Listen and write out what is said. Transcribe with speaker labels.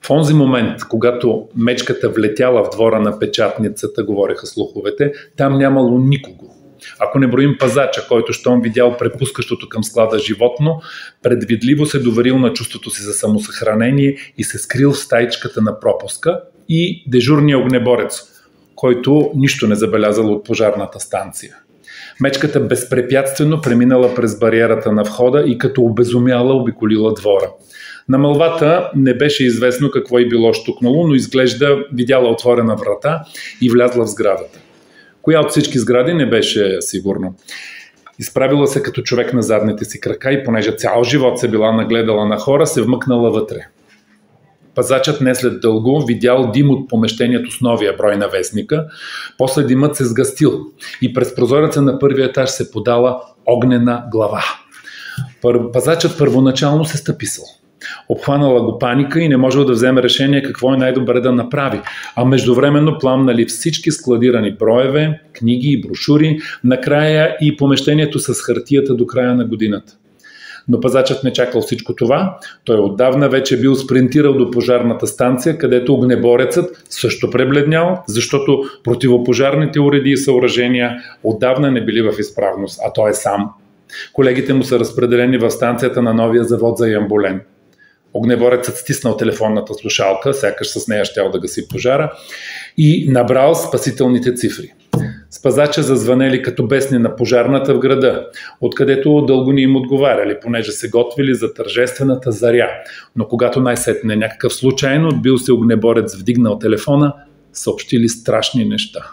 Speaker 1: В онзи момент, когато мечката влетяла в двора на печатницата, говореха слуховете, там нямало никого. Ако не броим пазача, който щом видял препускащото към склада животно, предвидливо се доверил на чувството си за самосъхранение и се скрил в стаичката на пропуска, и дежурния огнеборец, който нищо не забелязал от пожарната станция. Мечката безпрепятствено преминала през бариерата на входа и като обезумяла обиколила двора. На мълвата не беше известно какво й било щукнало, но изглежда видяла отворена врата и влязла в сградата. Коя от всички сгради не беше сигурно. Изправила се като човек на задните си крака и понеже цял живот се била нагледала на хора, се вмъкнала вътре. Пазачът не след дълго видял дим от помещението с новия брой на вестника, после димът се сгъстил и през прозореца на първия етаж се подала огнена глава. Пазачът първоначално се стъписал. Обхванала го паника и не можел да вземе решение какво е най-добре да направи, а междувременно пламнали всички складирани броеве, книги и брошури, накрая и помещението с хартията до края на годината. Но пазачът не чакал всичко това, той отдавна вече бил спринтирал до пожарната станция, където огнеборецът също пребледнял, защото противопожарните уреди и съоръжения отдавна не били в изправност, а той е сам. Колегите му са разпределени в станцията на новия завод за ямболен. Огнеборецът стиснал телефонната слушалка, сякаш с нея щял да гаси пожара, и набрал спасителните цифри. С пазача зазвънели като бесни на пожарната в града, откъдето дълго ни им отговаряли, понеже се готвили за тържествената заря. Но когато най-сетне някакъв случайно отбил се огнеборец вдигнал телефона, съобщили страшни неща.